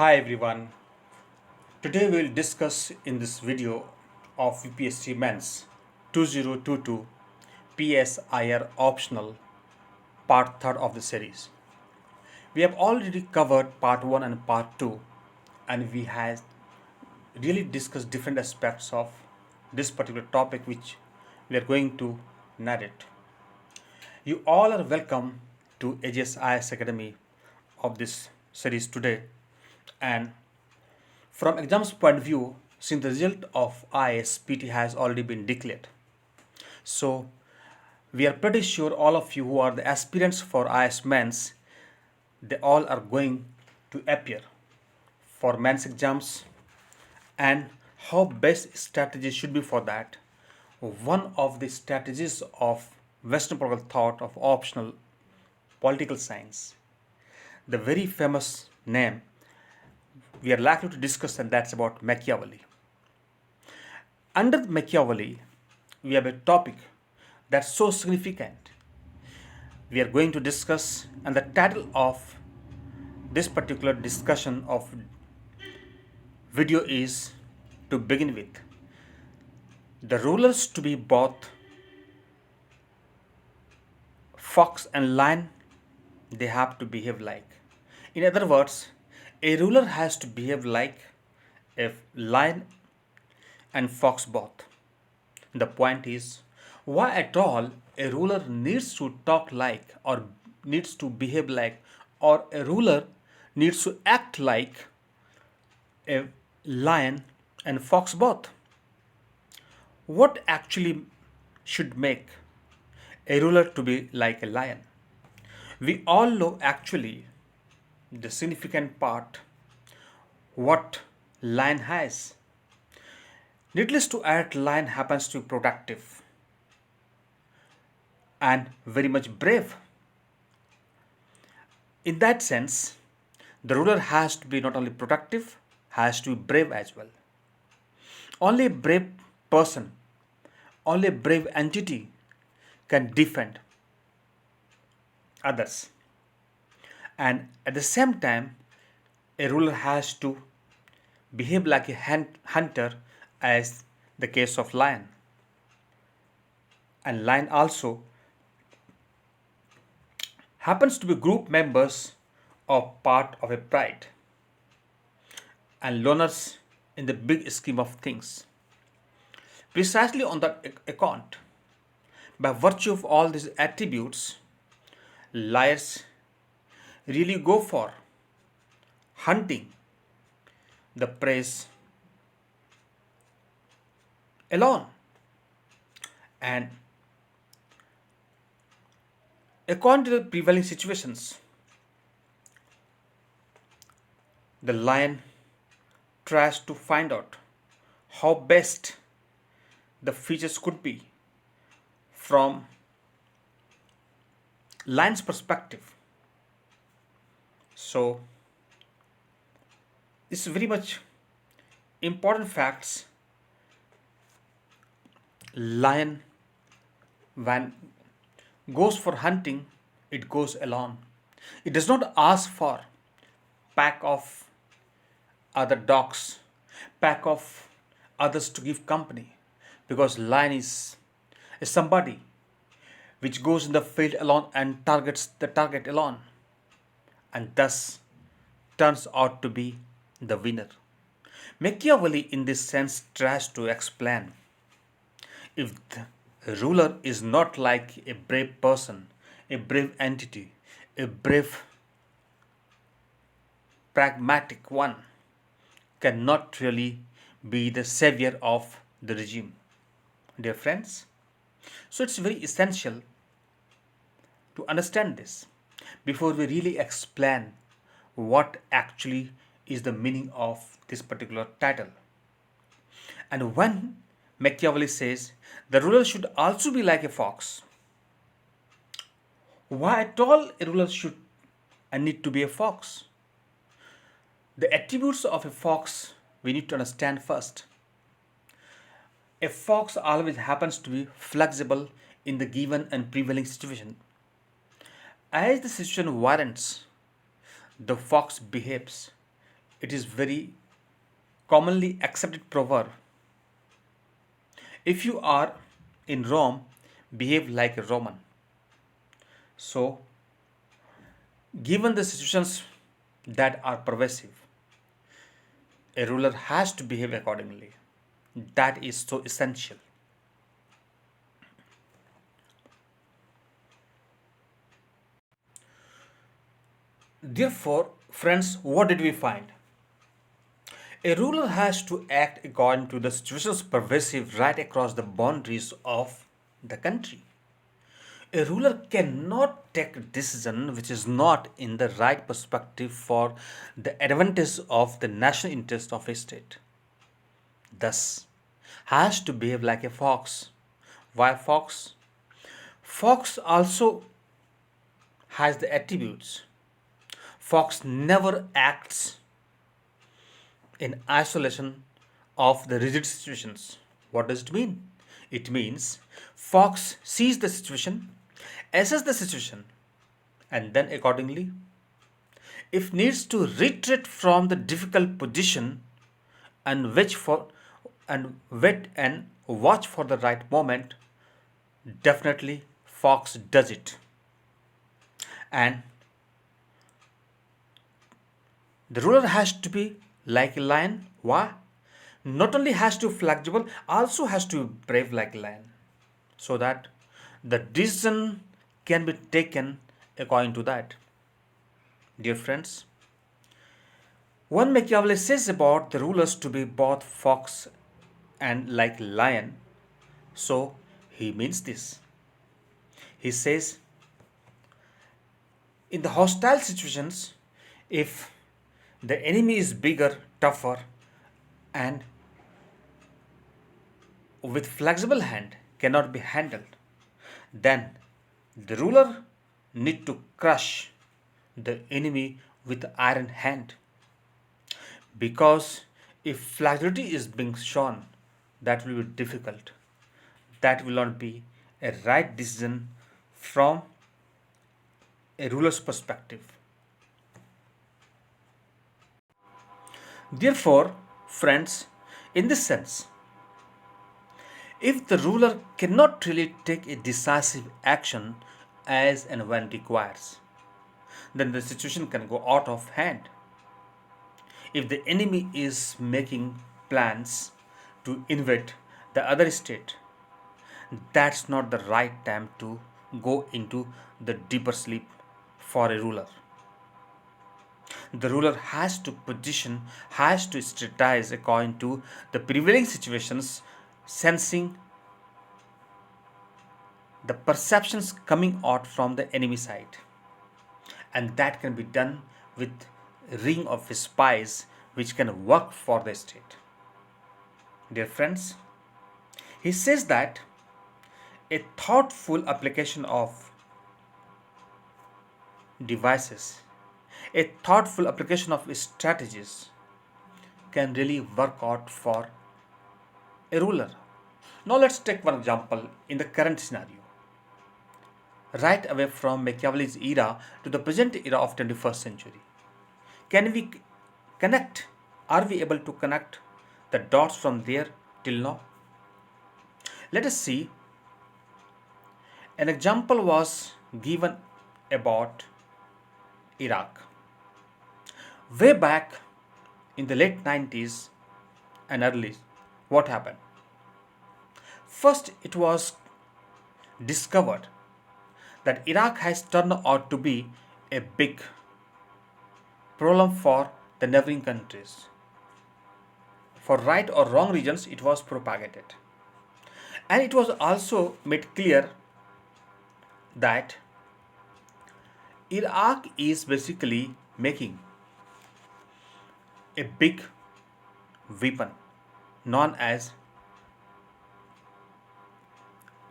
Hi everyone. Today we will discuss in this video of UPSC Mains 2022 PSIR optional part 3rd of the series. We have already covered part 1 and part 2 and we have really discussed different aspects of this particular topic which we are going to narrate. You all are welcome to AGS IAS Academy of this series today, and from exams point of view, since the result of ISPT has already been declared, so we are pretty sure all of you who are the aspirants for IAS Mains, they all are going to appear for mains exams, and how best strategy should be for that. One of the strategies of Western political thought of optional political science, the very famous name we are likely to discuss, and that's about Machiavelli. Under Machiavelli, we have a topic that's so significant. We are going to discuss, and the title of this particular discussion of video is, to begin with, the rulers to be both fox and lion, they have to behave like. In other words, a ruler has to behave like a lion and fox both. The point is, why at all a ruler needs to talk like, or needs to behave like, or a ruler needs to act like a lion and fox both? What actually should make a ruler to be like a lion? We all know actually the significant part what lion has. Needless to add, lion happens to be protective and very much brave. In that sense, the ruler has to be not only protective, has to be brave as well. Only a brave person, only a brave entity can defend others. And at the same time, a ruler has to behave like a hunter, as the case of lion. And lion also happens to be group members or part of a pride and loners in the big scheme of things. Precisely on that account, by virtue of all these attributes, liars really go for hunting the prey alone. And according to the prevailing situations, the lion tries to find out how best the features could be from lion's perspective. So this is very much important facts. Lion, when goes for hunting, it goes alone. It does not ask for pack of other dogs, pack of others to give company, because lion is somebody which goes in the field alone and targets the target alone, and thus turns out to be the winner. Machiavelli, in this sense, tries to explain, if the ruler is not like a brave person, a brave entity, a brave pragmatic one, cannot really be the savior of the regime. Dear friends, so it's very essential to understand this before we really explain what actually is the meaning of this particular title. And when Machiavelli says the ruler should also be like a fox, why at all a ruler should and need to be a fox? The attributes of a fox we need to understand first. A fox always happens to be flexible in the given and prevailing situation. As the situation warrants, the fox behaves it is very commonly accepted proverb. If you are in Rome, behave like a Roman. So, given the situations that are pervasive, a ruler has to behave accordingly. That is so essential. Therefore, friends, what did we find? A ruler has to act according to the situations pervasive right across the boundaries of the country. A ruler cannot take a decision which is not in the right perspective for the advantage of the national interest of a state. Thus, has to behave like a fox. Why fox? Fox also has the attributes. Fox never acts in isolation of the rigid situations. What does it mean? It means fox sees the situation, assess the situation, and then accordingly, if needs to retreat from the difficult position and wait and watch for the right moment, definitely fox does it. And the ruler has to be like a lion. Why? Not only has to be flexible, also has to be brave like a lion, so that the decision can be taken according to that. Dear friends, when Machiavelli says about the rulers to be both fox and like lion, so he means this. He says, in the hostile situations, if the enemy is bigger, tougher, and with flexible hand cannot be handled, then the ruler need to crush the enemy with iron hand. Because if flexibility is being shown, that will be difficult. That will not be a right decision from a ruler's perspective. Therefore, friends, in this sense, if the ruler cannot really take a decisive action as and when requires, then the situation can go out of hand. If the enemy is making plans to invade the other state, that's not the right time to go into the deeper sleep for a ruler. The ruler has to position, has to strategize according to the prevailing situations, sensing the perceptions coming out from the enemy side. And that can be done with a ring of spies which can work for the state. Dear friends, he says that a thoughtful application of devices, a thoughtful application of strategies can really work out for a ruler. Now let's take one example in the current scenario. Right away from Machiavelli's era to the present era of 21st century. Can we connect? Are we able to connect the dots from there till now? Let us see. An example was given about Iraq. Way back in the late 90s and early, what happened? First, it was discovered that Iraq has turned out to be a big problem for the neighboring countries. For right or wrong reasons, it was propagated. And it was also made clear that Iraq is basically making a big weapon known as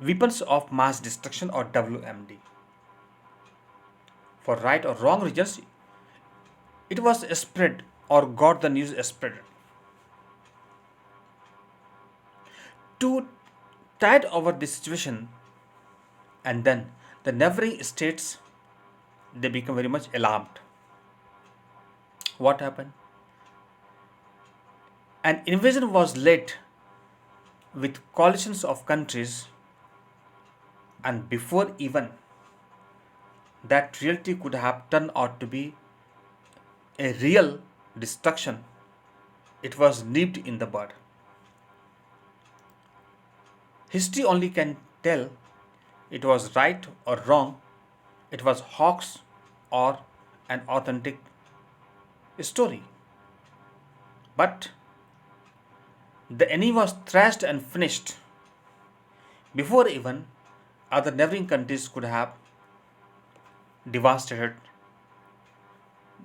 weapons of mass destruction or WMD. For right or wrong reasons, it was spread or got the news spread. To tide over this situation, and then the neighboring states, they become very much alarmed. What happened? An invasion was led with coalitions of countries, and before even that reality could have turned out to be a real destruction, it was nipped in the bud. History only can tell it was right or wrong, it was hoax or an authentic story. But the enemy was thrashed and finished before even other neighboring countries could have devastated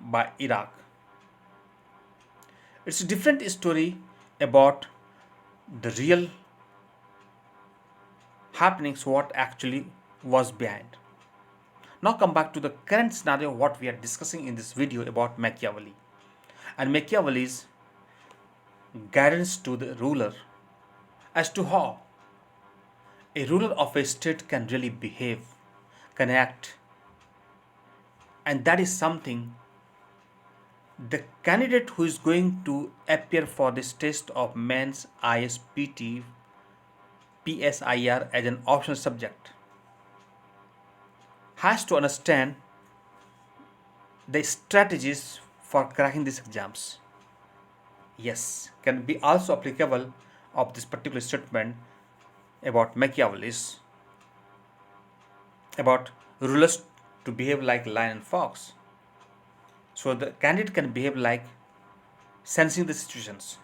by Iraq. It's a different story about the real happenings, what actually was behind. Now come back to the current scenario what we are discussing in this video about Machiavelli and Machiavelli's guidance to the ruler as to how a ruler of a state can really behave, can act, and that is something the candidate who is going to appear for this test of Mains ISPT PSIR as an optional subject has to understand the strategies for cracking these exams. Yes, can be also applicable of this particular statement about Machiavelli's about rulers to behave like lion and fox. So the candidate can behave like sensing the situations.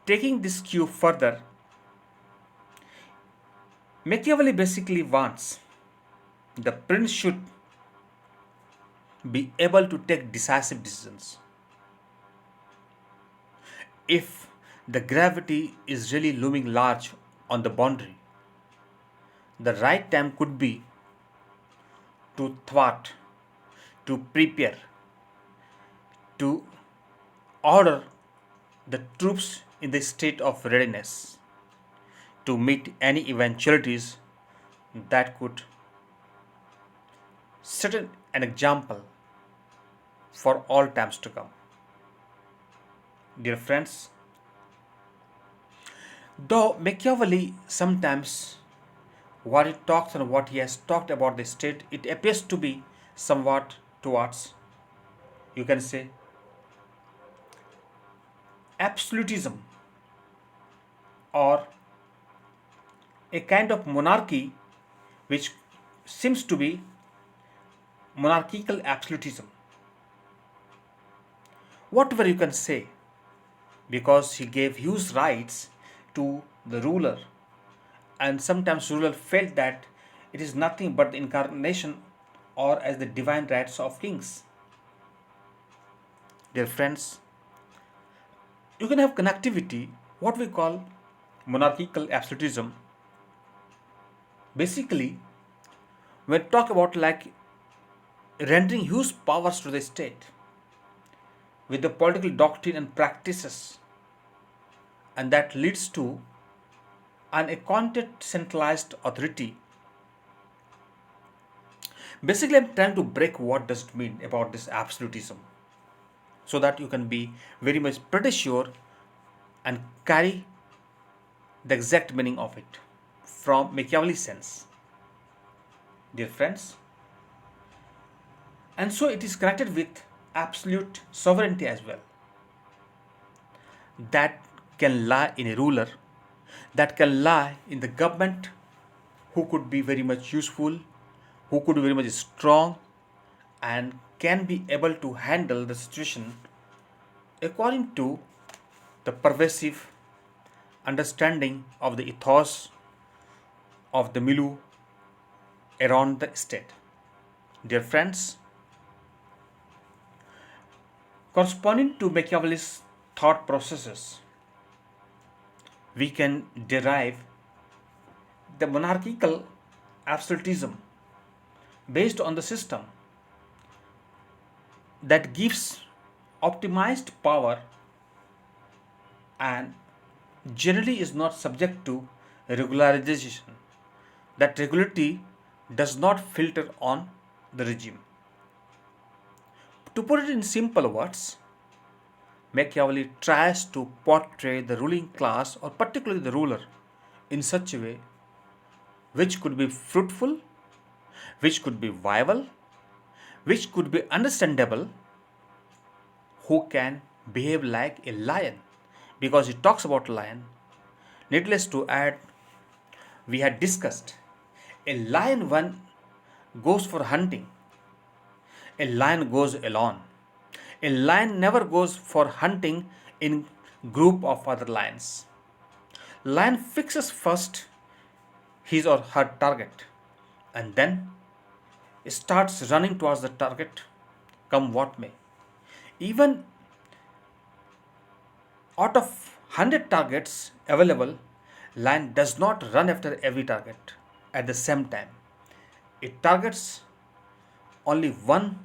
Taking this cue further, Machiavelli basically wants the prince should be able to take decisive decisions. If the gravity is really looming large on the boundary, the right time could be to thwart, to prepare, to order the troops in the state of readiness to meet any eventualities that could set an example for all times to come. Dear friends, though Machiavelli sometimes what he talks and what he has talked about the state, it appears to be somewhat towards, you can say, absolutism or a kind of monarchy which seems to be monarchical absolutism. Whatever you can say, because he gave huge rights to the ruler, and sometimes ruler felt that it is nothing but the incarnation or as the divine rights of kings. Dear friends, you can have connectivity, what we call monarchical absolutism. Basically, when we talk about like rendering huge powers to the state with the political doctrine and practices, and that leads to an accounted centralized authority. Basically, I'm trying to break what does it mean about this absolutism so that you can be very much pretty sure and carry the exact meaning of it from Machiavelli's sense. Dear friends, and so it is connected with absolute sovereignty as well. That can lie in a ruler, that can lie in the government who could be very much useful, who could be very much strong, and can be able to handle the situation according to the pervasive understanding of the ethos of the milieu around the state. Dear friends, corresponding to Machiavelli's thought processes, we can derive the monarchical absolutism based on the system that gives optimized power and generally is not subject to regularization. That regularity does not filter on the regime. To put it in simple words, Machiavelli tries to portray the ruling class, or particularly the ruler, in such a way which could be fruitful, which could be viable, which could be understandable, who can behave like a lion. Because he talks about lion, needless to add, we had discussed a lion when goes for hunting, a lion goes alone. A lion never goes for hunting in group of other lions. Lion fixes first his or her target and then starts running towards the target, come what may. Even out of 100 targets available, lion does not run after every target at the same time. It targets only one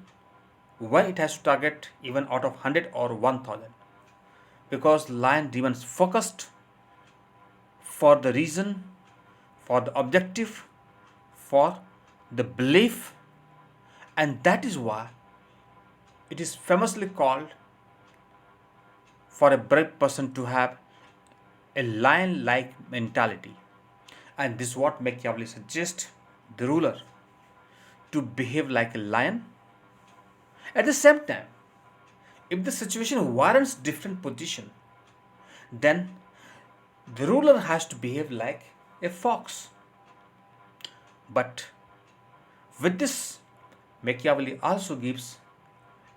when it has to target even out of 100 or 1000, because lion remains focused for the reason, for the objective, for the belief, and that is why it is famously called for a brave person to have a lion like mentality. And this is what Machiavelli suggests the ruler to behave like a lion. At the same time, if the situation warrants different position, then the ruler has to behave like a fox. But with this, Machiavelli also gives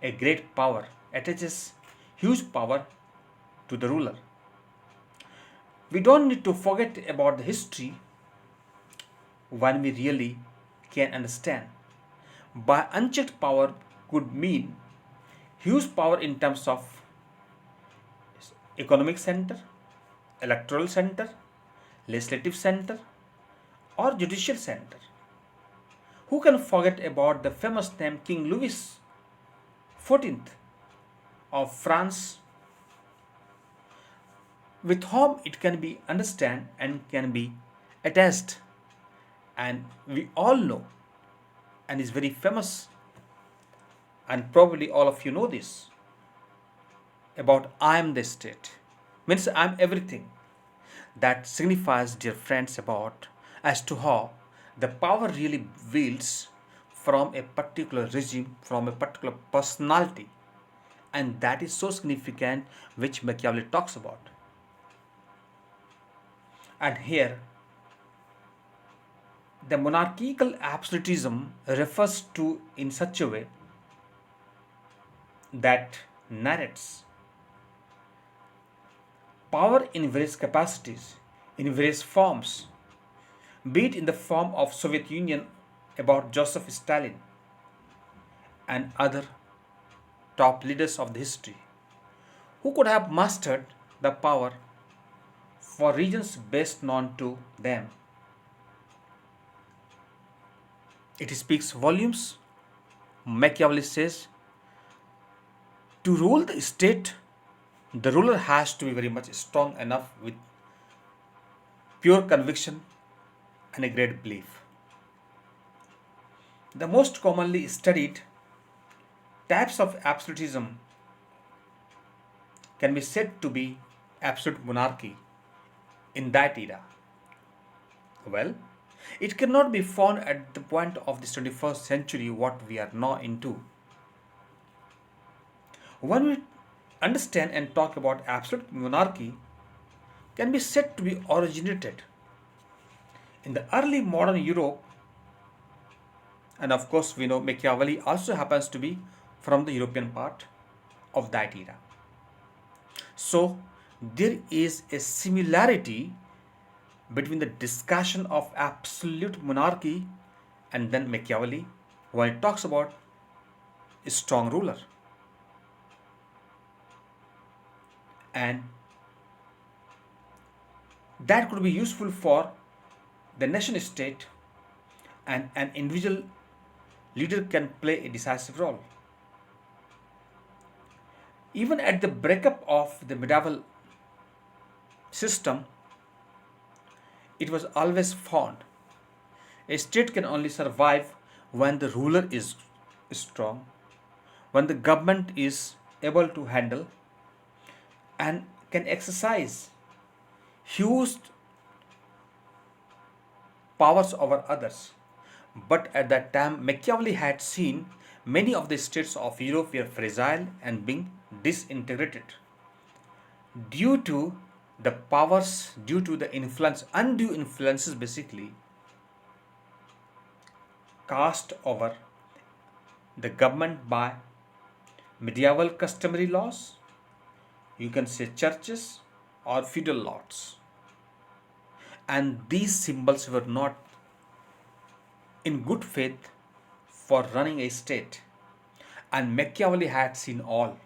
a great power, attaches huge power to the ruler. We don't need to forget about the history when we really can understand. By unchecked power could mean huge power in terms of economic center, electoral center, legislative center, or judicial center. Who can forget about the famous name King Louis XIV of France, with whom it can be understood and can be attached, and we all know, and is very famous, and probably all of you know this, about I am the state, means I am everything. That signifies, dear friends, about as to how the power really wields from a particular regime, from a particular personality, and that is so significant, which Machiavelli talks about. And here, the monarchical absolutism refers to in such a way that narrates power in various capacities, in various forms, be it in the form of Soviet Union about Joseph Stalin and other top leaders of the history, who could have mastered the power for reasons best known to them. It speaks volumes. Machiavelli says, to rule the state, the ruler has to be very much strong enough with pure conviction and a great belief. The most commonly studied types of absolutism can be said to be absolute monarchy in that era. Well, it cannot be found at the point of this 21st century, what we are now into. When we understand and talk about absolute monarchy, can be said to be originated in the early modern Europe, and of course we know Machiavelli also happens to be from the European part of that era. So there is a similarity between the discussion of absolute monarchy and then Machiavelli when he talks about a strong ruler. And that could be useful for the nation state, and an individual leader can play a decisive role. Even at the breakup of the medieval system, it was always found a state can only survive when the ruler is strong, when the government is able to handle, and can exercise huge powers over others. But at that time, Machiavelli had seen many of the states of Europe were fragile and being disintegrated due to the powers, due to the influence, undue influences basically cast over the government by medieval customary laws, you can say churches or feudal lords. And these symbols were not in good faith for running a state. And Machiavelli had seen all.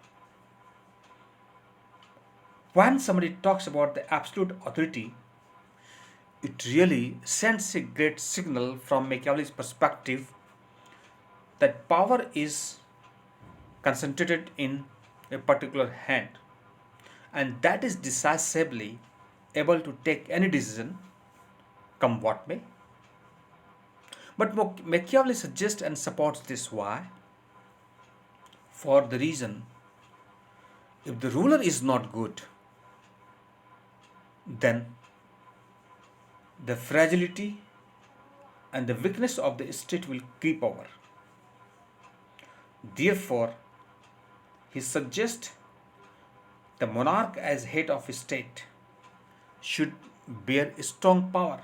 When somebody talks about the absolute authority, it really sends a great signal from Machiavelli's perspective that power is concentrated in a particular hand, and that is decisively able to take any decision, come what may. But Machiavelli suggests and supports this. Why? For the reason, if the ruler is not good, then the fragility and the weakness of the state will creep over. Therefore, he suggests the monarch as head of a state should bear strong power.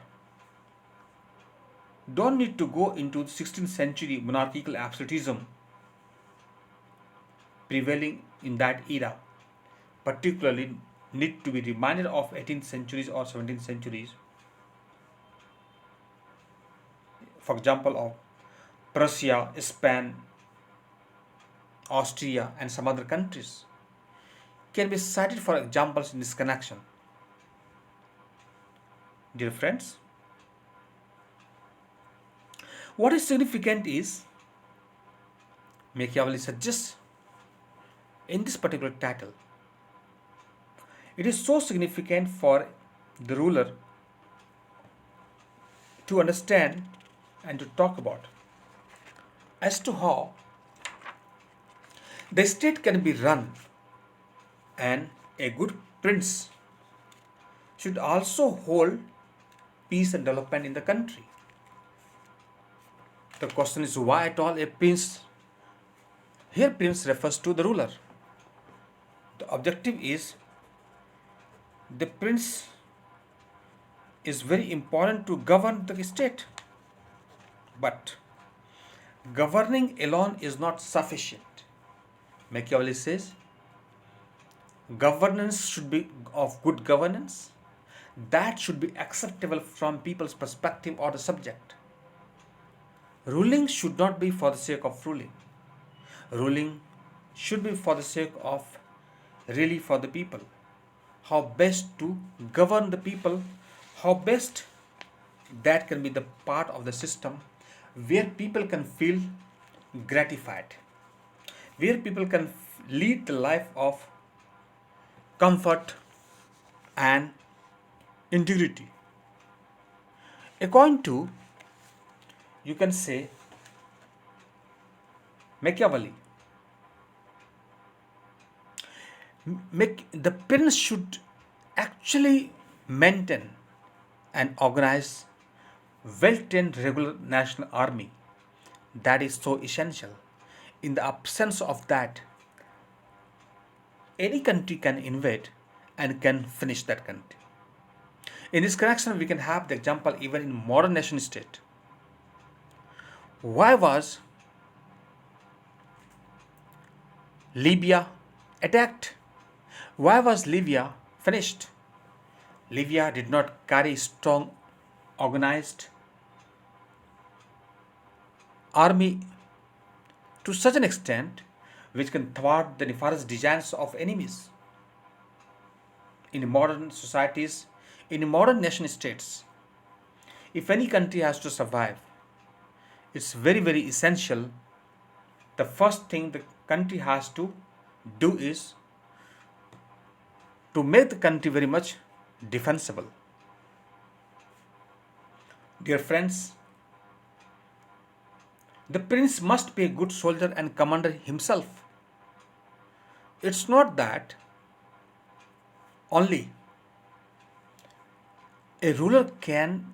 Don't need to go into the 16th century monarchical absolutism prevailing in that era. Particularly need to be reminded of 18th centuries or 17th centuries. For example, of Prussia, Spain, Austria, and some other countries can be cited for examples in this connection. Dear friends, what is significant is Machiavelli suggests in this particular title, it is so significant for the ruler to understand and to talk about as to how the state can be run, and a good prince should also hold peace and development in the country. The question is, why at all a prince? Here prince refers to the ruler. The objective is the prince is very important to govern the state. But governing alone is not sufficient. Machiavelli says governance should be of good governance that should be acceptable from people's perspective or the subject. Ruling should not be for the sake of ruling. Ruling should be for the sake of really for the people. How best to govern the people, how best that can be the part of the system where people can feel gratified, where people can lead the life of comfort and integrity. According to, you can say, Machiavelli, the prince should actually maintain and organize well-trained regular national army. That is so essential. In the absence of that, any country can invade and can finish that country. In this connection, we can have the example even in modern nation state. Why was Libya attacked? Why was Libya finished? Libya did not carry strong, organized army to such an extent which can thwart the nefarious designs of enemies. In modern societies, in modern nation states, if any country has to survive, it's very, very essential. The first thing the country has to do is to make the country very much defensible. Dear friends, the prince must be a good soldier and commander himself. It's not that only a ruler can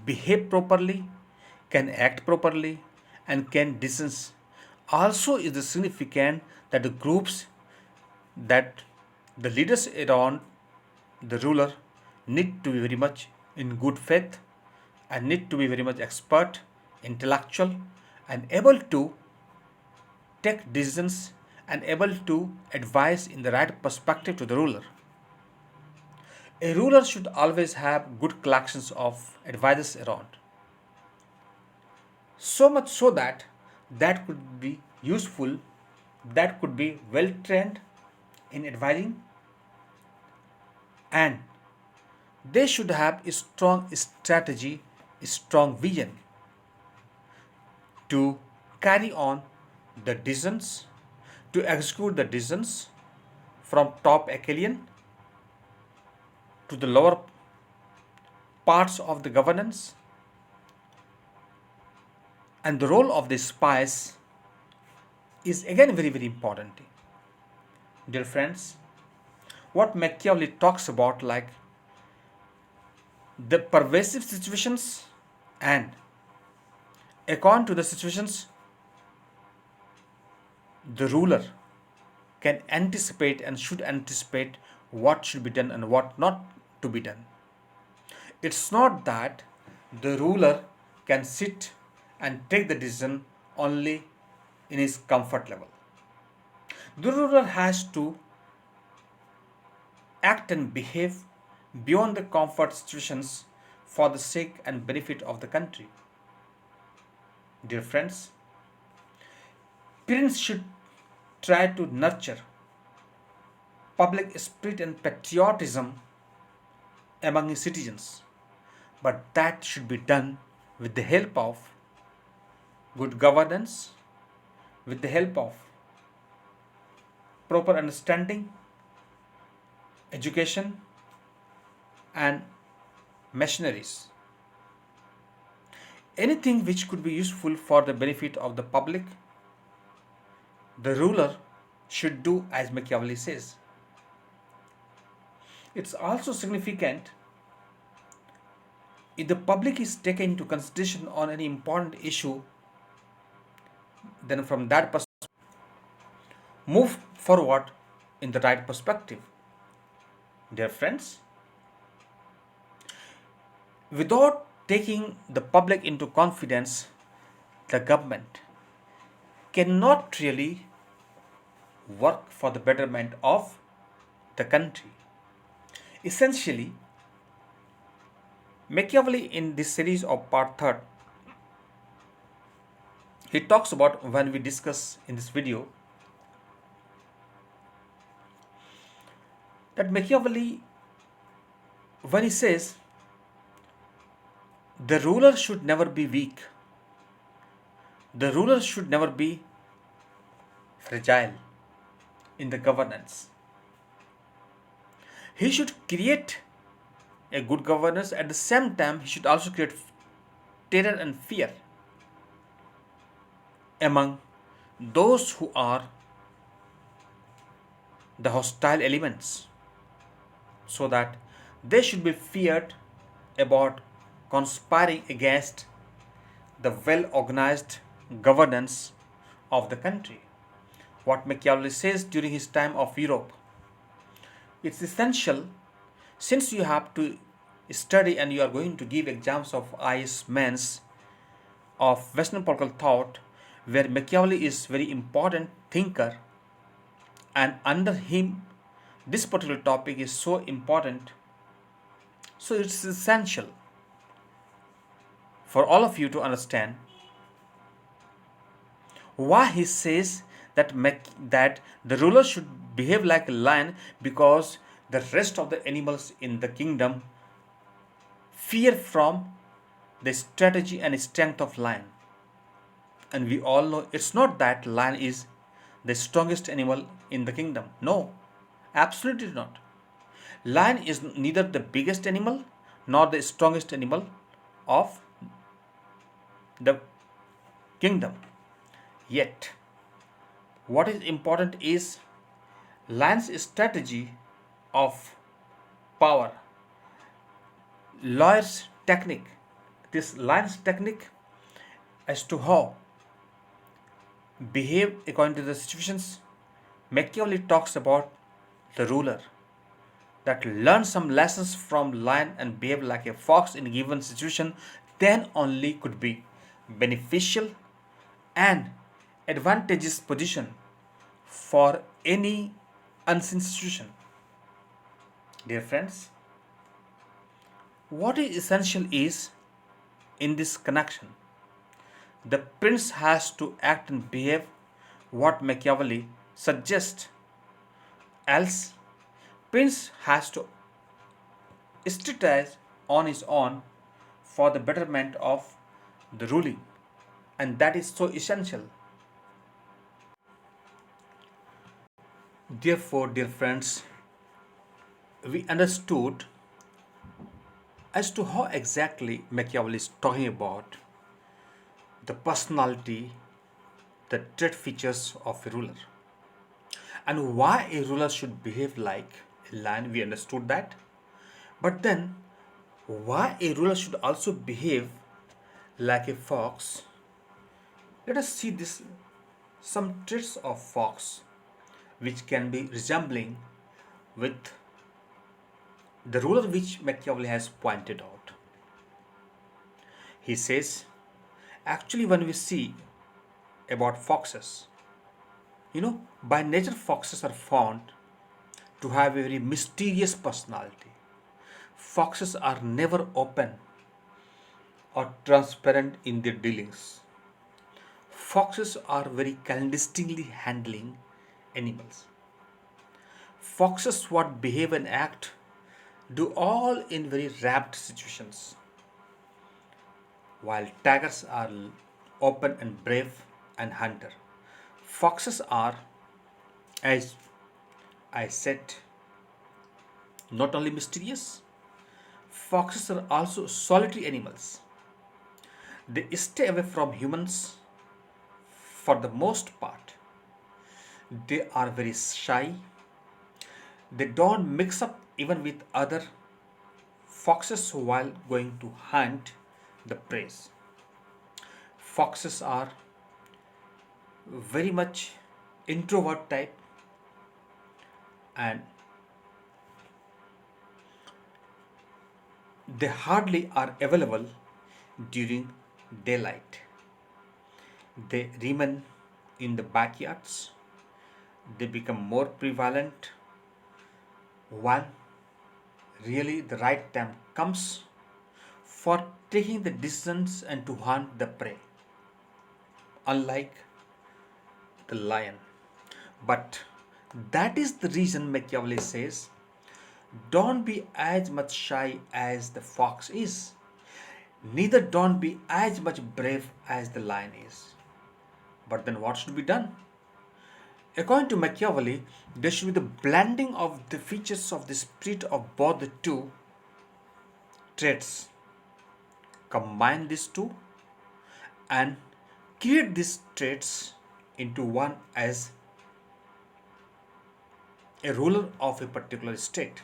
behave properly, can act properly, and can distance. Also, is the significant that the groups that the leaders around the ruler need to be very much in good faith and need to be very much expert, intellectual, and able to take decisions and able to advise in the right perspective to the ruler. A ruler should always have good collections of advisors around, so much so that that could be useful, that could be well trained in advising, and they should have a strong strategy, a strong vision to carry on the decisions, to execute the decisions from top echelon to the lower parts of the governance. And the role of the spies is again very, very important. Dear friends, what Machiavelli talks about, like the pervasive situations, and according to the situations, the ruler can anticipate and should anticipate what should be done and what not to be done. It's not that the ruler can sit and take the decision only in his comfort level. The ruler has to act and behave beyond the comfort situations for the sake and benefit of the country. Dear friends, parents should try to nurture public spirit and patriotism among his citizens, but that should be done with the help of good governance, with the help of proper understanding, education, and machineries. Anything which could be useful for the benefit of the public, the ruler should do as Machiavelli says. It's also significant if the public is taken into consideration on any important issue, then from that perspective, move forward in the right perspective. Dear friends, without taking the public into confidence, the government cannot really work for the betterment of the country. Essentially, Machiavelli in this series of part 3rd, he talks about, when we discuss in this video, that Machiavelli, when he says the ruler should never be weak, the ruler should never be fragile in the governance. He should create a good governance. At the same time, he should also create terror and fear among those who are the hostile elements, so that they should be feared about conspiring against the well organized governance of the country. What Machiavelli says during his time of Europe, it's essential, since you have to study and you are going to give exams of IAS Mains of Western political thought, where Machiavelli is very important thinker, and under him this particular topic is so important. So it's essential for all of you to understand why he says that that the ruler should behave like a lion, because the rest of the animals in the kingdom fear from the strategy and strength of lion. And we all know it's not that lion is the strongest animal in the kingdom. No, absolutely not. Lion is neither the biggest animal nor the strongest animal of the kingdom. Yet, what is important is lion's strategy of power. Lawyer's technique, this lion's technique as to how behave according to the situations. Machiavelli talks about the ruler that learns some lessons from lion and behave like a fox in a given situation, then only could be beneficial and advantageous position for any unseen situation. Dear friends, what is essential is in this connection, the prince has to act and behave what Machiavelli suggests, else prince has to strategize on his own for the betterment of the ruling, and that is so essential. Therefore, dear friends, we understood as to how exactly Machiavelli is talking about the personality, the trait features of a ruler, and why a ruler should behave like a lion. We understood that. But then, why a ruler should also behave like a fox? Let us see this some traits of fox which can be resembling with the ruler which Machiavelli has pointed out. He says, actually, when we see about foxes, by nature, foxes are found to have a very mysterious personality. Foxes are never open or transparent in their dealings. Foxes are very clandestinely handling animals. Foxes what behave and act do all in very wrapped situations, while tigers are open and brave and hunter. Foxes are, as I said, not only mysterious, foxes are also solitary animals. They stay away from humans for the most part. They are very shy. They don't mix up even with other foxes while going to hunt the prey. Foxes are very much introvert type, and they hardly are available during daylight. They remain in the backyards. They become more prevalent when really the right time comes for taking the distance and to hunt the prey, unlike the lion. But that is the reason Machiavelli says, don't be as much shy as the fox is, neither don't be as much brave as the lion is. But then what should be done? According to Machiavelli, there should be the blending of the features of the spirit of both the two traits. Combine these two and create these traits into one as a ruler of a particular state.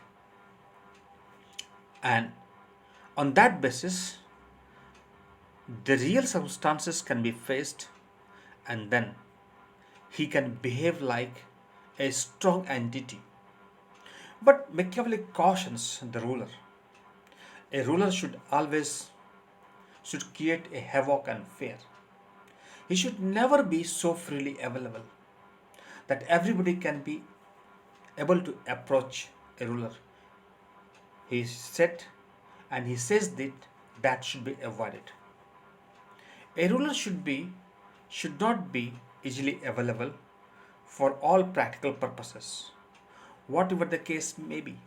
And on that basis, the real circumstances can be faced, and then he can behave like a strong entity. But Machiavelli cautions the ruler. A ruler should create a havoc and fear. He should never be so freely available that everybody can be able to approach a ruler. He said, and he says that should be avoided. A ruler should not be easily available for all practical purposes, whatever the case may be.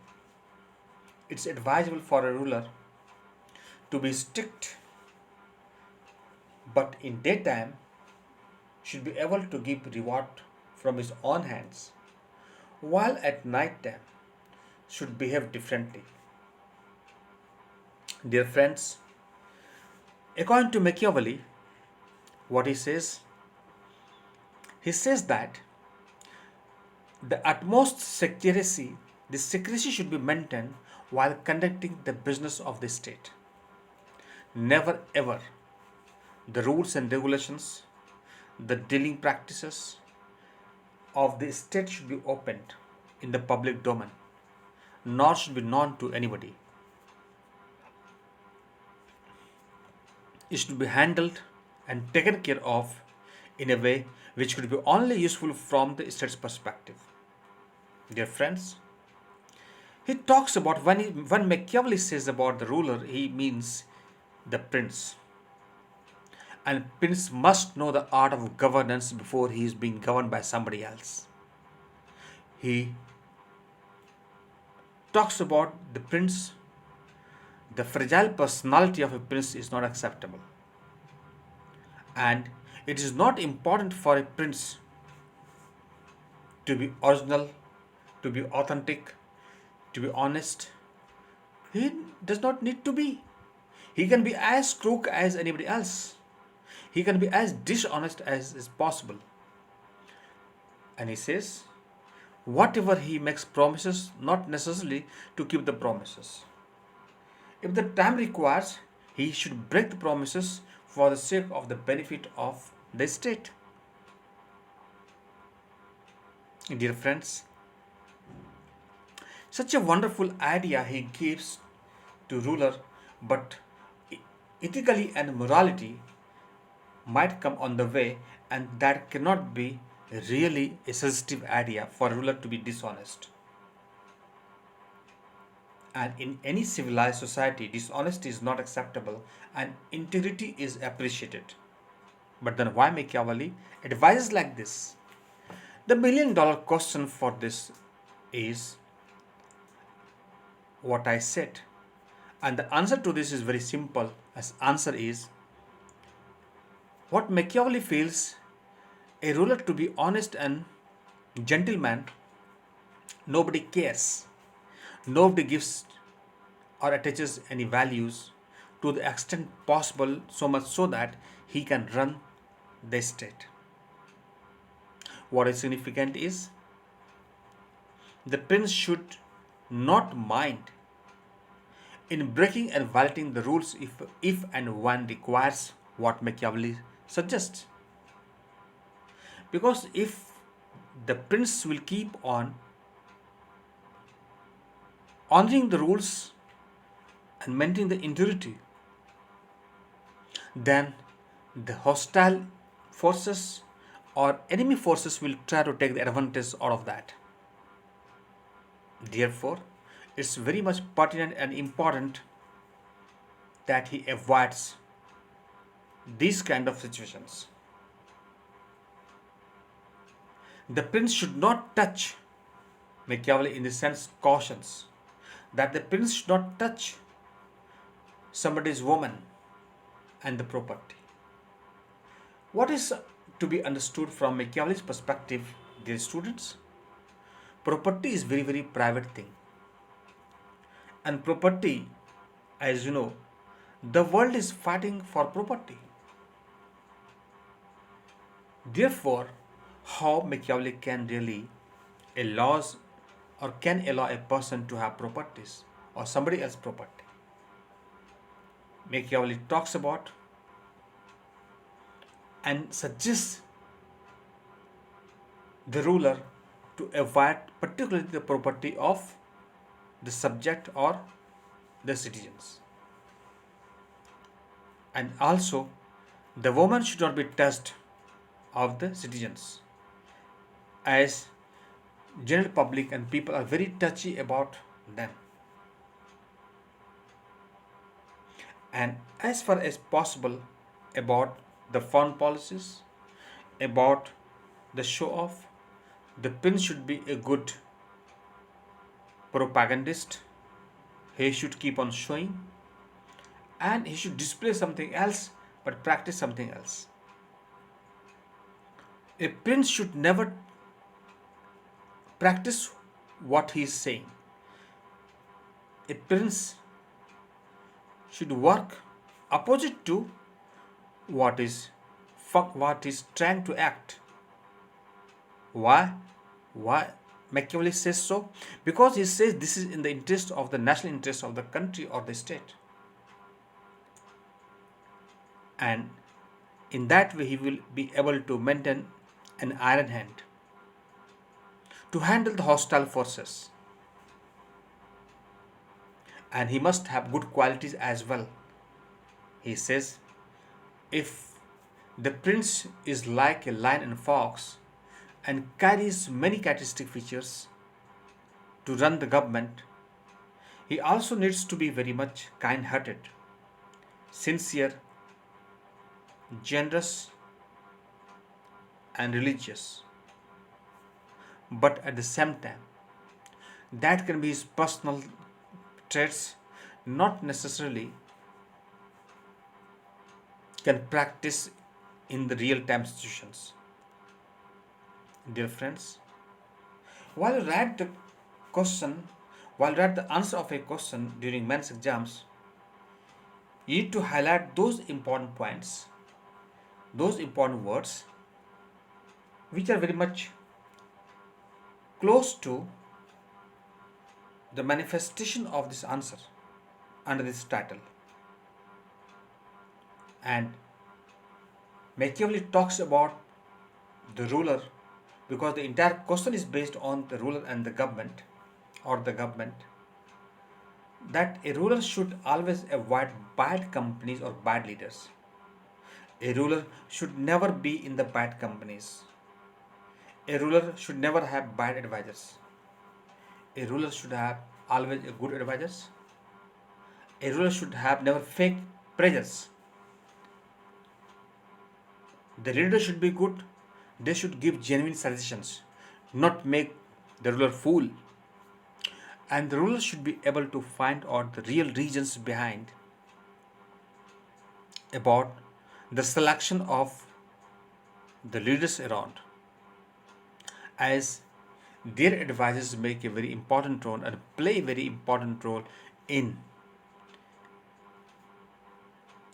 It's advisable for a ruler to be strict, but in daytime should be able to give reward from his own hands, while at night time should behave differently. Dear friends, according to Machiavelli, what he says that the utmost secrecy This secrecy should be maintained while conducting the business of the state. Never ever the rules and regulations, the dealing practices of the state should be opened in the public domain, nor should be known to anybody. It should be handled and taken care of in a way which could be only useful from the state's perspective. Dear friends, he talks about when Machiavelli says about the ruler, he means the prince. And prince must know the art of governance before he is being governed by somebody else. He talks about the prince. The fragile personality of a prince is not acceptable. And it is not important for a prince to be original, to be authentic, to be honest. He does not need to be. He can be as crook as anybody else. He can be as dishonest as is possible. And he says, whatever he makes promises, not necessarily to keep the promises. If the time requires, he should break the promises for the sake of the benefit of the state. Dear friends, such a wonderful idea he gives to ruler, but ethically and morality might come on the way, and that cannot be really a sensitive idea for a ruler to be dishonest. And in any civilized society, dishonesty is not acceptable and integrity is appreciated. But then why Machiavelli advises like this? The $1 million question for this is what I said. And the answer to this is very simple. As answer is what Machiavelli feels a ruler to be honest and gentleman, nobody cares. Nobody gives or attaches any values to the extent possible, so much so that he can run the state. What is significant is the prince should not mind in breaking and violating the rules if and when requires what Machiavelli suggests. Because if the prince will keep on honoring the rules and maintaining the integrity, then the hostile forces or enemy forces will try to take the advantage out of that. Therefore, it's very much pertinent and important that he avoids these kind of situations. The prince should not touch, Machiavelli in the sense cautions that the prince should not touch somebody's woman and the property. What is to be understood from Machiavelli's perspective, dear students? Property is very, very private thing. And property, as you know, the world is fighting for property. Therefore, how Machiavelli can really allows or can allow a person to have properties or somebody else's property? Machiavelli talks about and suggests the ruler to avoid particularly the property of the subject or the citizens. And also, the woman should not be touched of the citizens, as general public and people are very touchy about them. And as far as possible about the foreign policies, about the show off, the prince should be a good propagandist. He should keep on showing and he should display something else but practice something else. A prince should never practice what he is saying. A prince should work opposite to what is trying to act. Why? Machiavelli says so? Because he says this is in the interest of the national interest of the country or the state. And in that way, he will be able to maintain an iron hand to handle the hostile forces. And he must have good qualities as well. He says, if the prince is like a lion and fox and carries many characteristic features to run the government, he also needs to be very much kind hearted, sincere, generous, and religious. But at the same time, that can be his personal traits, not necessarily can practice in the real time situations. Dear friends, while you write the question, while you write the answer of a question during men's exams, you need to highlight those important points, those important words which are very much close to the manifestation of this answer under this title. And Machiavelli talks about the ruler because the entire question is based on the ruler and the government or the government, that a ruler should always avoid bad companies or bad leaders. A ruler should never be in the bad companies. A ruler should never have bad advisors. A ruler should have always a good advisors. A ruler should have never fake pressures. The leader should be good. They should give genuine suggestions, not make the ruler fool. And the ruler should be able to find out the real reasons behind about the selection of the leaders around, as their advisors make a very important role and play a very important role in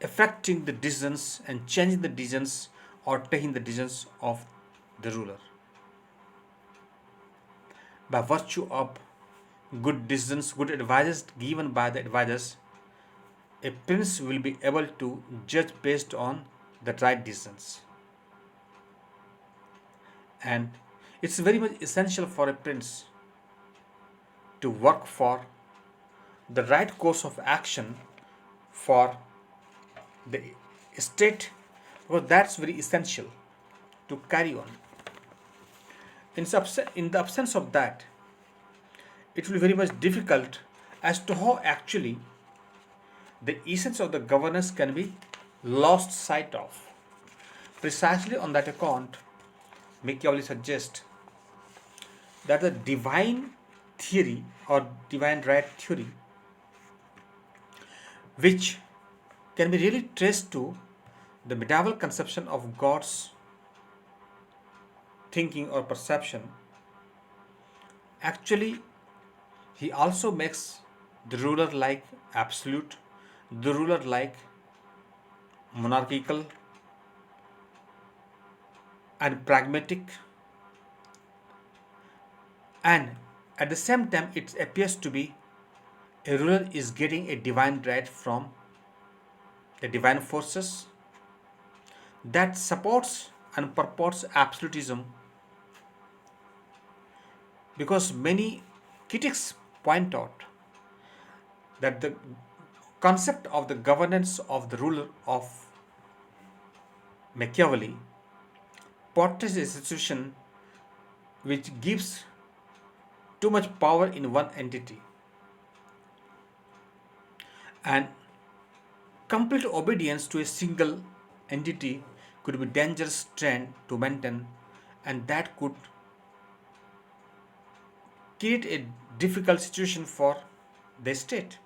affecting the decisions and changing the decisions or taking the decisions of the ruler. By virtue of good decisions, good advices given by the advisors, a prince will be able to judge based on the right decisions. And it's very much essential for a prince to work for the right course of action for the state, because that's very essential to carry on. In the absence of that, it will be very much difficult as to how actually the essence of the governance can be lost sight of. Precisely on that account, Machiavelli suggests that the divine theory or divine right theory, which can be really traced to the medieval conception of God's thinking or perception, actually he also makes the ruler like absolute, the ruler like monarchical and pragmatic, and at the same time it appears to be a ruler is getting a divine right from the divine forces that supports and purports absolutism, because many critics point out that the concept of the governance of the ruler of Machiavelli portrays a situation which gives too much power in one entity, and complete obedience to a single entity could be dangerous trend to maintain, and that could create a difficult situation for the state.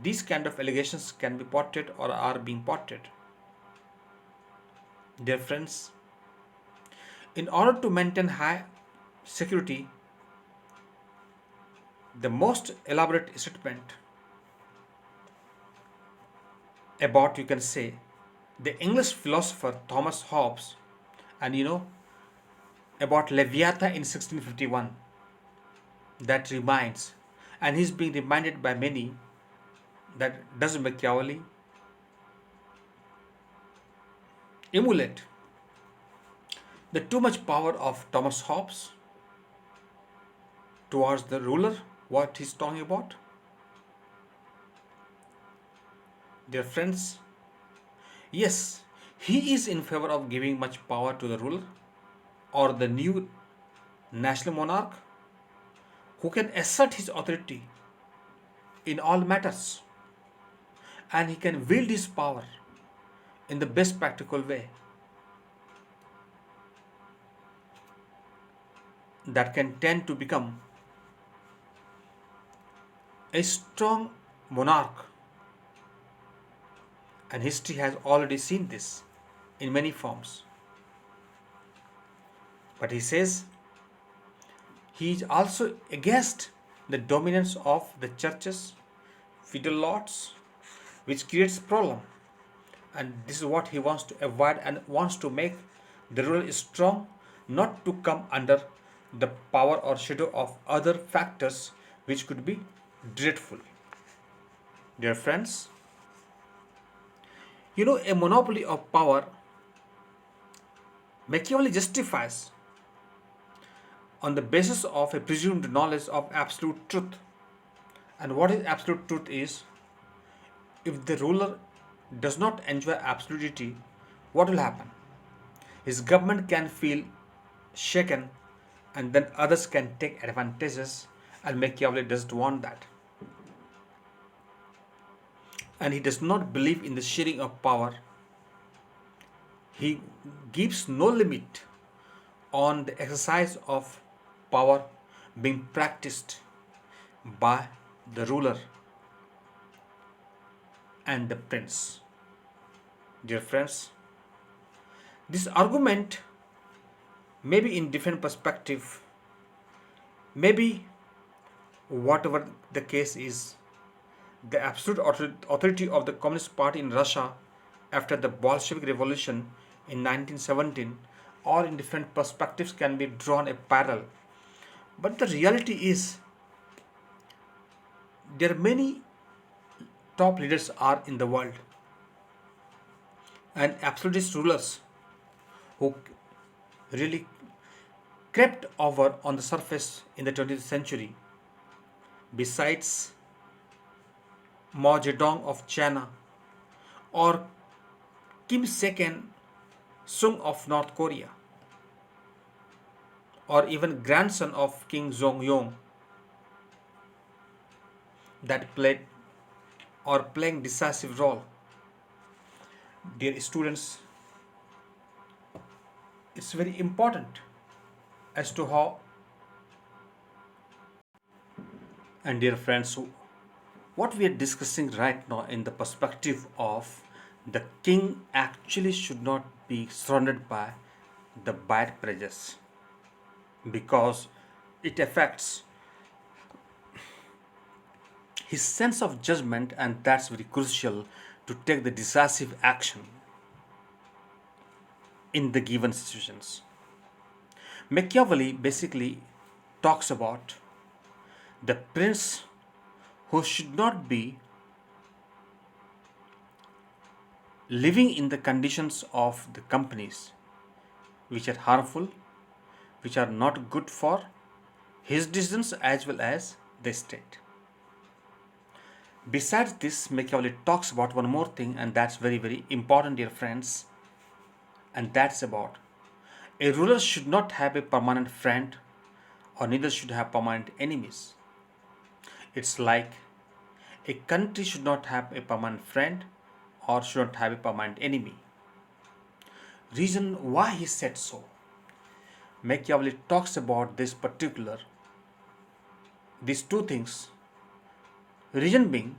These kind of allegations can be portrayed or are being portrayed. Dear friends, in order to maintain high security, the most elaborate statement about, you can say, the English philosopher Thomas Hobbes, and about Leviathan in 1651 that reminds, and he's being reminded by many, that does Machiavelli emulate the too much power of Thomas Hobbes towards the ruler, what he's talking about? Dear friends, yes, he is in favor of giving much power to the ruler or the new national monarch who can assert his authority in all matters, and he can wield his power in the best practical way that can tend to become a strong monarch. And history has already seen this in many forms. But he says he is also against the dominance of the churches, feudal lords, which creates problem. And this is what he wants to avoid, and wants to make the ruler strong, not to come under the power or shadow of other factors which could be dreadful. Dear friends, a monopoly of power Machiavelli justifies on the basis of a presumed knowledge of absolute truth. And what is absolute truth is, if the ruler does not enjoy absolutity, what will happen? His government can feel shaken, and then others can take advantages, and Machiavelli doesn't want that. And he does not believe in the sharing of power. He gives no limit on the exercise of power being practiced by the ruler and the prince. Dear friends, this argument may be in different perspective, maybe whatever the case is, the absolute authority of the Communist Party in Russia after the Bolshevik Revolution in 1917, or in different perspectives can be drawn a parallel. But the reality is, there are many top leaders are in the world, and absolutist rulers who really crept over on the surface in the 20th century. Besides Mao Zedong of China, or Kim Il-sung of North Korea, or even grandson of King Jong-un, that played or playing decisive role. Dear students, it's very important as to how, and dear friends, what we are discussing right now in the perspective of the king actually should not be surrounded by the bad prejudice, because it affects his sense of judgment, and that's very crucial to take the decisive action in the given situations. Machiavelli basically talks about the prince who should not be living in the conditions of the companies which are harmful, which are not good for his decisions as well as the state. Besides this, Machiavelli talks about one more thing, and that's very, very important, dear friends, and that's about a ruler should not have a permanent friend, or neither should have permanent enemies. It's like a country should not have a permanent friend or should not have a permanent enemy. Reason why he said so. Machiavelli talks about these two things. Reason being,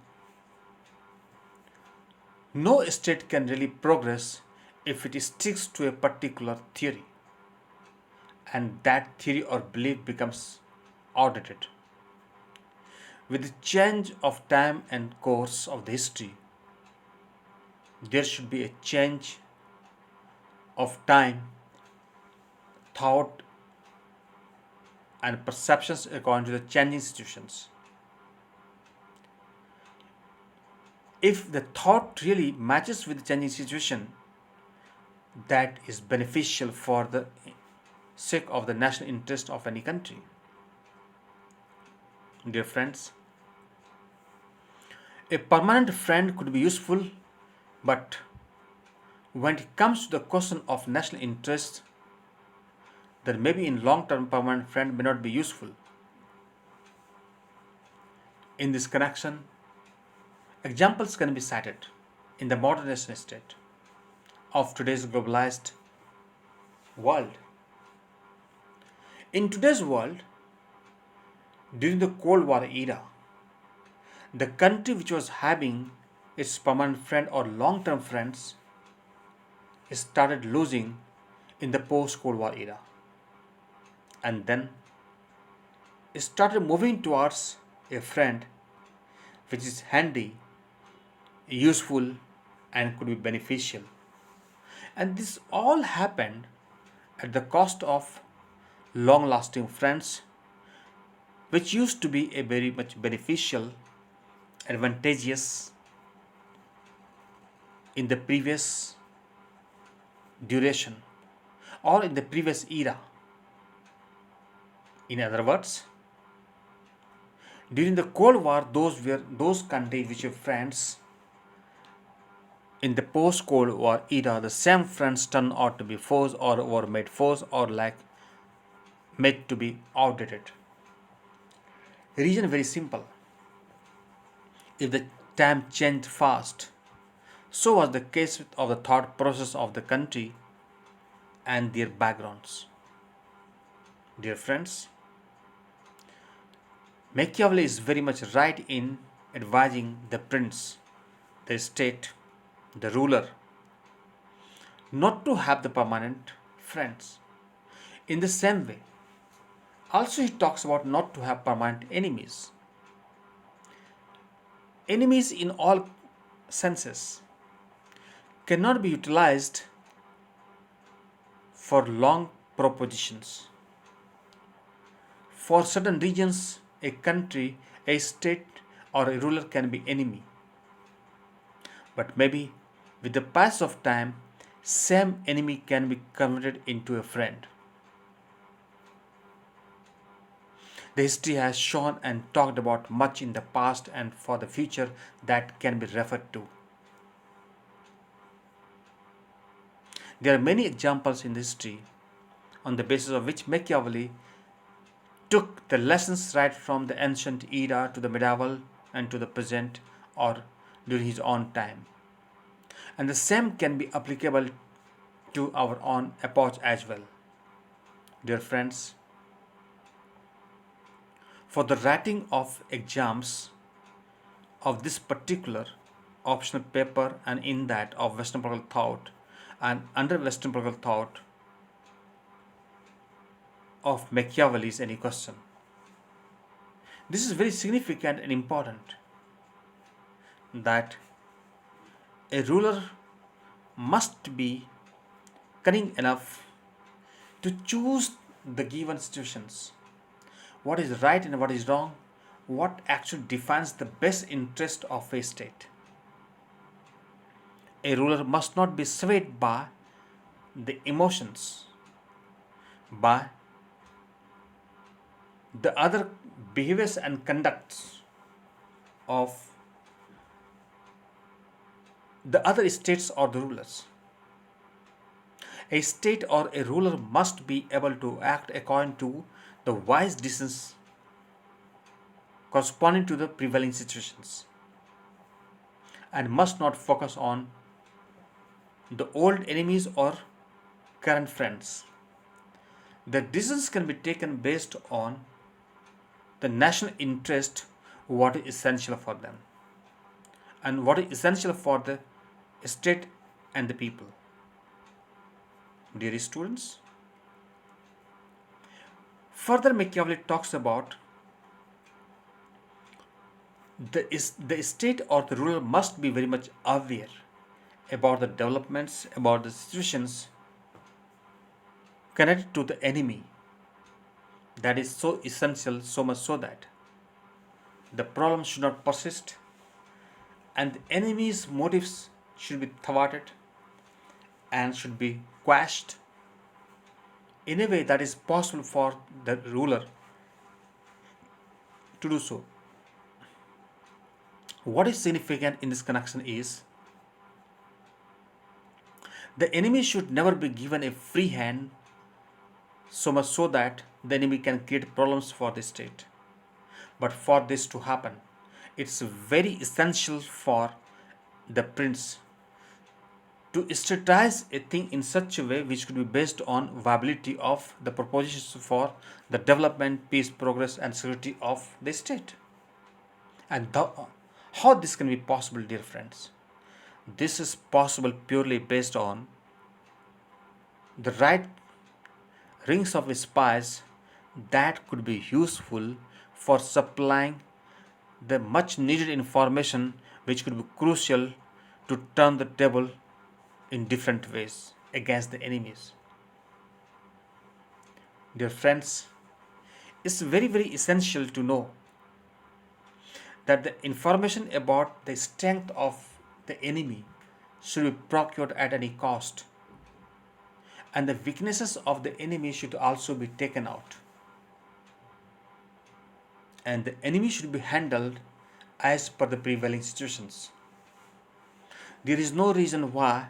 no state can really progress if it sticks to a particular theory, and that theory or belief becomes outdated. With the change of time and course of the history, there should be a change of time, thought, and perceptions according to the changing situations. If the thought really matches with the changing situation, that is beneficial for the sake of the national interest of any country. Dear friends, a permanent friend could be useful, but when it comes to the question of national interest, then maybe in long term permanent friend may not be useful. In this connection, examples can be cited in the modern nation state of today's globalized world. In today's world, during the Cold War era, the country which was having its permanent friend or long term friends started losing in the post Cold War era, and then started moving towards a friend which is handy, useful, and could be beneficial. And this all happened at the cost of long lasting friends, which used to be a very much beneficial, advantageous in the previous duration or in the previous era. In other words, during the Cold War, those countries which were friends. In the post Cold War era, the same friends turned out to be foes or were made foes or like made to be outdated. Reason very simple. If the time changed fast, so was the case of the thought process of the country and their backgrounds. Dear friends, Machiavelli is very much right in advising the prince, the state, the ruler, not to have the permanent friends. In the same way, also he talks about not to have permanent enemies. Enemies in all senses cannot be utilized for long propositions. For certain regions, a country, a state, or a ruler can be enemy. But maybe with the pass of time, same enemy can be converted into a friend. The history has shown and talked about much in the past and for the future that can be referred to. There are many examples in history on the basis of which Machiavelli took the lessons right from the ancient era to the medieval and to the present or during his own time. And the same can be applicable to our own epoch as well. Dear friends, for the writing of exams of this particular optional paper and in that of Western political thought and under Western political thought of Machiavelli is any question. This is very significant and important that a ruler must be cunning enough to choose the given situations. What is right and what is wrong, what actually defines the best interest of a state. A ruler must not be swayed by the emotions, by the other behaviors and conducts of the other states or the rulers. A state or a ruler must be able to act according to the wise decisions corresponding to the prevailing situations and must not focus on the old enemies or current friends. The decisions can be taken based on the national interest, what is essential for them and what is essential for the state and the people. Dear students, further Machiavelli talks about the state or the ruler must be very much aware about the developments, about the situations connected to the enemy, That is so essential, so much so that the problem should not persist and the enemy's motives should be thwarted and should be quashed in a way that is possible for the ruler to do so. What is significant in this connection is the enemy should never be given a free hand, so much so that the enemy can create problems for the state. But for this to happen, it's very essential for the prince to strategize a thing in such a way which could be based on viability of the propositions for the development, peace, progress, and security of the state. And how this can be possible, dear friends? This is possible purely based on the right rings of spies that could be useful for supplying the much needed information which could be crucial to turn the table in different ways against the enemies. Dear friends, it's very essential to know that the information about the strength of the enemy should be procured at any cost, and the weaknesses of the enemy should also be taken out, and the enemy should be handled as per the prevailing situations. There is no reason why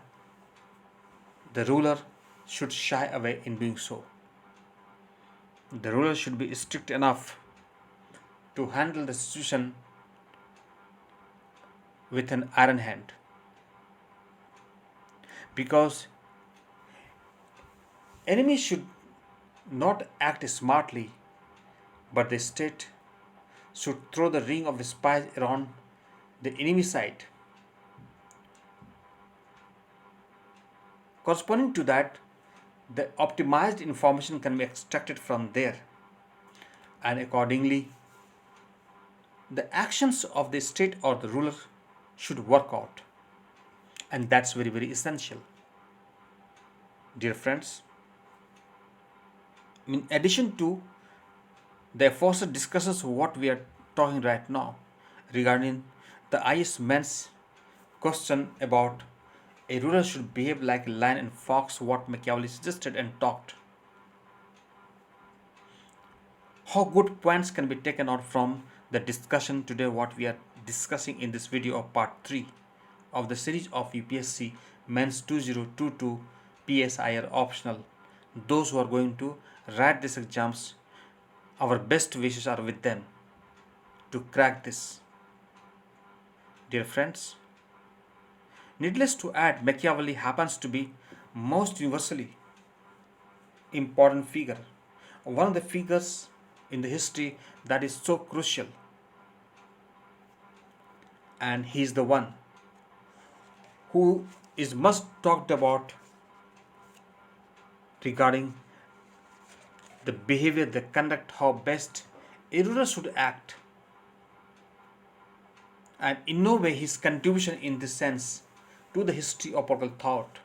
the ruler should shy away in doing so. The ruler should be strict enough to handle the situation with an iron hand, because enemies should not act smartly, but the state should throw the ring of spies around the enemy side. Corresponding to that, the optimized information can be extracted from there, and accordingly, the actions of the state or the ruler should work out, and that's very essential. Dear friends, in addition to the aforesaid discussions what we are talking right now regarding the IAS Mains question about a ruler should behave like a lion and fox, what Machiavelli suggested and talked. How good points can be taken out from the discussion today, what we are discussing in this video of part 3 of the series of UPSC Mains 2022 PSIR optional. Those who are going to write these exams, our best wishes are with them to crack this. Dear friends, needless to add, Machiavelli happens to be most universally important figure, one of the figures in the history that is so crucial, and he is the one who is much talked about regarding the behavior, the conduct, how best a ruler should act, and in no way his contribution in this sense to the history of political thought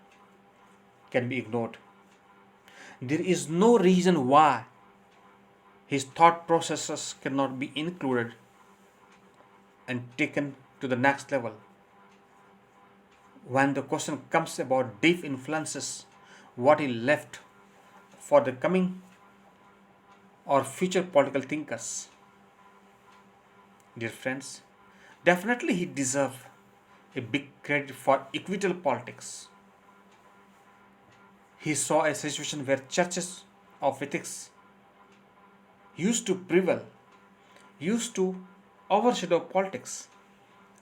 can be ignored. There is no reason why his thought processes cannot be included and taken to the next level. When the question comes about deep influences, what he left for the coming or future political thinkers, dear friends, definitely he deserves a big credit for equitable politics. He saw a situation where churches of ethics used to prevail, used to overshadow politics,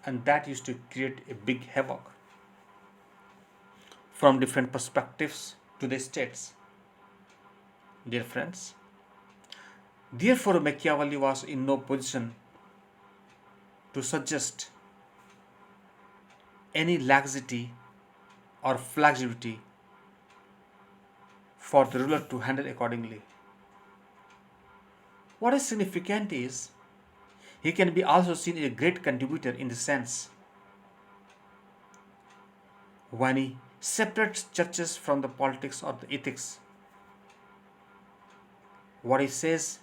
and that used to create a big havoc from different perspectives to the states. Dear friends, therefore Machiavelli was in no position to suggest any laxity or flexibility for the ruler to handle accordingly. What is significant is he can be also seen as a great contributor in the sense when he separates churches from the politics or the ethics. What he says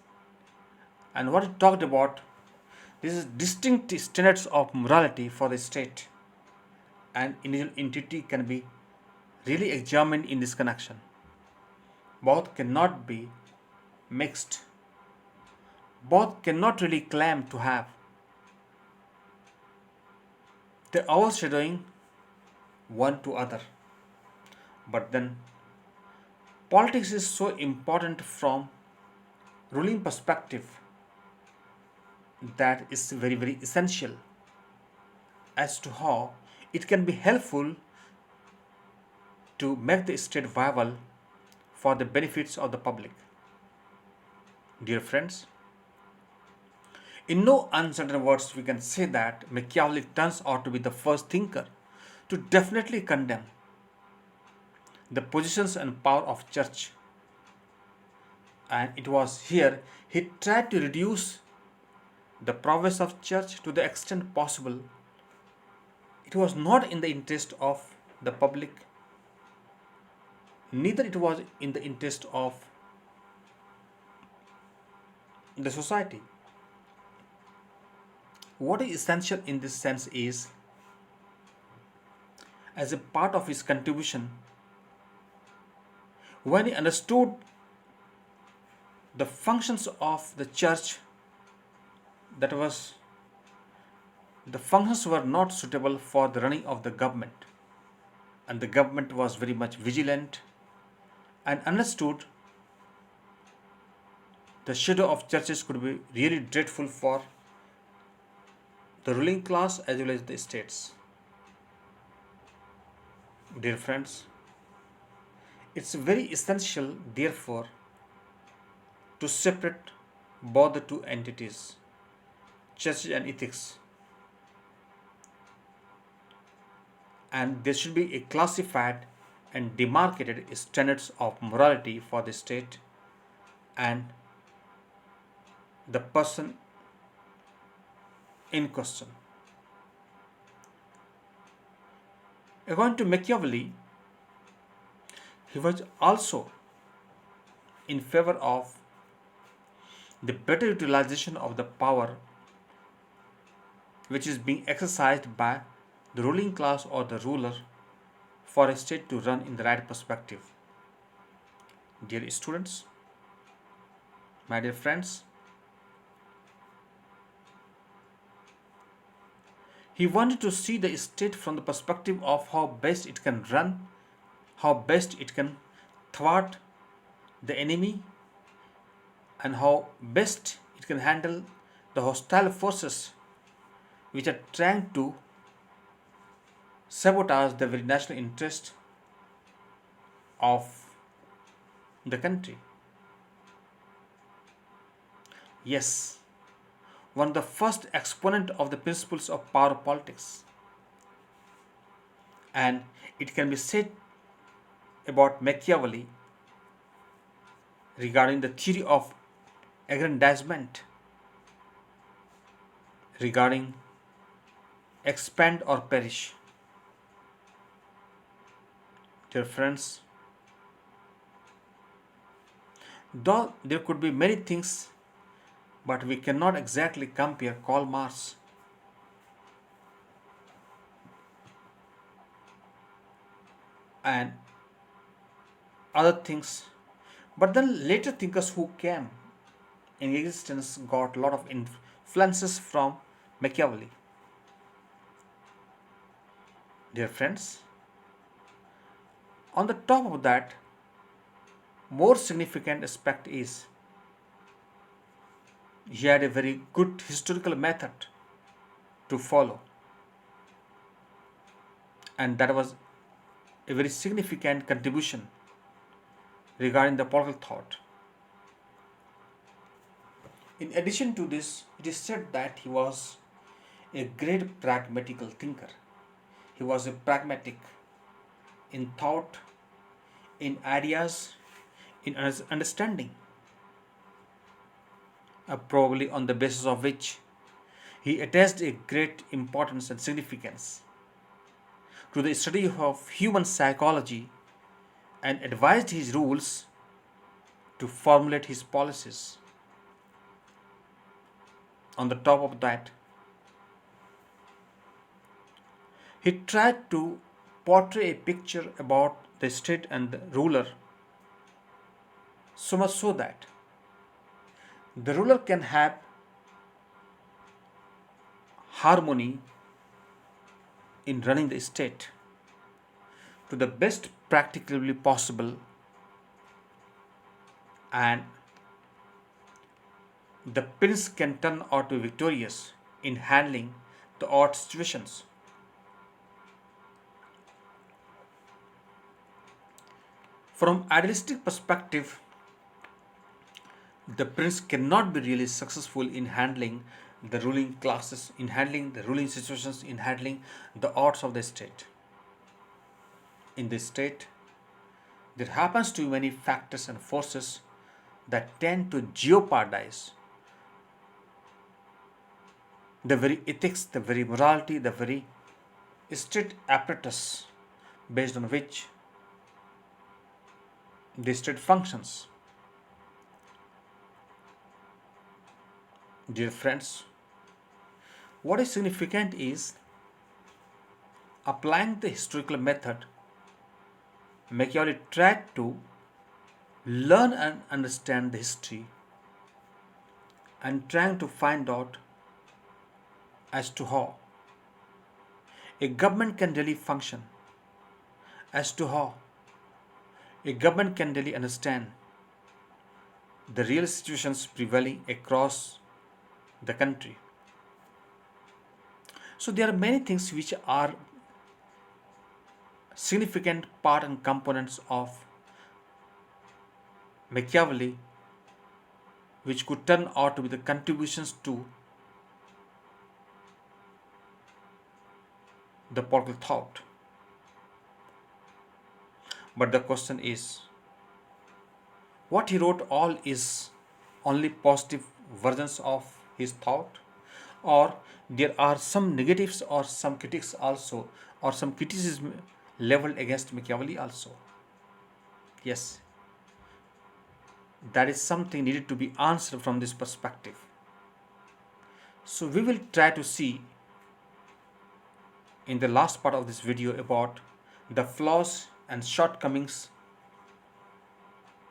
And what he talked about, this is distinct standards of morality for the state, and individual entity can be really examined in this connection. Both cannot be mixed. Both cannot really claim to have. They are overshadowing one to other. But then politics is so important from ruling perspective that is very essential as to how it can be helpful to make the state viable for the benefits of the public. Dear friends, in no uncertain words, we can say that Machiavelli turns out to be the first thinker to definitely condemn the positions and power of church. And it was here he tried to reduce the prowess of church to the extent possible. It was not in the interest of the public, neither it was in the interest of the society. What is essential in this sense is, as a part of his contribution, when he understood the functions of the church, that was, the functions were not suitable for the running of the government, and the government was very much vigilant and understood the shadow of churches could be really dreadful for the ruling class as well as the states. Dear friends, it's very essential, therefore, to separate both the two entities, church and ethics. And there should be a classified and demarcated standards of morality for the state and the person in question. According to Machiavelli, he was also in favor of the better utilization of the power which is being exercised by the ruling class or the ruler for a state to run in the right perspective. Dear students, my dear friends, he wanted to see the state from the perspective of how best it can run, how best it can thwart the enemy, and how best it can handle the hostile forces which are trying to sabotage the very national interest of the country. Yes, one of the first exponent of the principles of power politics. And it can be said about Machiavelli regarding the theory of aggrandizement, regarding expand or perish. Dear friends, though there could be many things, but we cannot exactly compare Karl Marx and other things. But then later thinkers who came in existence got a lot of influences from Machiavelli. Dear friends, on the top of that, more significant aspect is he had a very good historical method to follow, and that was a very significant contribution regarding the political thought. In addition to this, it is said that he was a great pragmatical thinker. He was a pragmatic in thought, in ideas, in understanding, probably on the basis of which he attached a great importance and significance to the study of human psychology and advised his rules to formulate his policies. On the top of that, he tried to portray a picture about the state and the ruler, so much so that the ruler can have harmony in running the state to the best practically possible, and the prince can turn out to be victorious in handling the odd situations. From idealistic perspective, the prince cannot be really successful in handling the ruling classes, in handling the ruling situations, in handling the odds of the state. In this state, there happens to be many factors and forces that tend to jeopardize the very ethics, the very morality, the very state apparatus based on which the state functions. Dear friends, what is significant is applying the historical method. Machiavelli tried to learn and understand the history and trying to find out as to how a government can really function, as to how a government can really understand the real situations prevailing across the country. So there are many things which are significant part and components of Machiavelli which could turn out to be the contributions to the political thought. But the question is, what he wrote all is only positive versions of his thought, or there are some negatives or some critics also, or some criticism leveled against Machiavelli also? Yes, that is something needed to be answered from this perspective. So we will try to see in the last part of this video about the flaws and shortcomings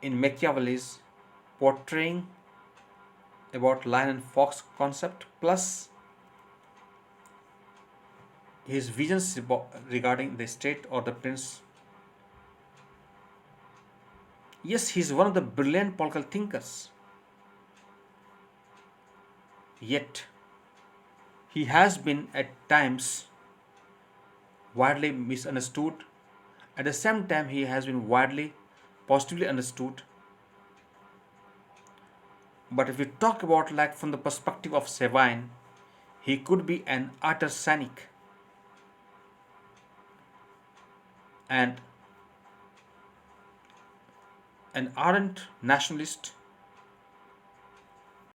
in Machiavelli's portraying about lion and fox concept, plus his visions regarding the state or the prince. Yes, he is one of the brilliant political thinkers, yet he has been at times widely misunderstood. At the same time, he has been widely positively understood. But if we talk about like from the perspective of Sabine, he could be an utter cynic and an ardent nationalist